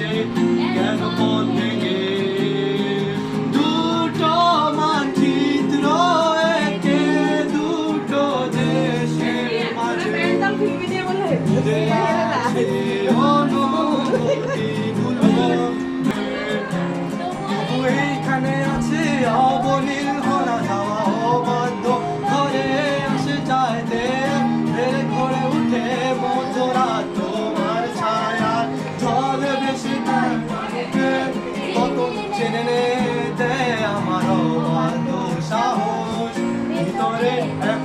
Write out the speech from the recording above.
দেশে কেন পথ ভেঙে দুটো মানচিত্র এঁকে দুটো দেশের মাঝে অনুভূতিগুলো এইখানে আছে অবনীল হলা যাওয়া অবাধ্য ঘরে আসে চাইতে ঘরে উঠে মধ্যরাত তোমার ছায়া জল বেশি কত চেনে দেয় আমার অবাধ্য সাহস ভিতরে এক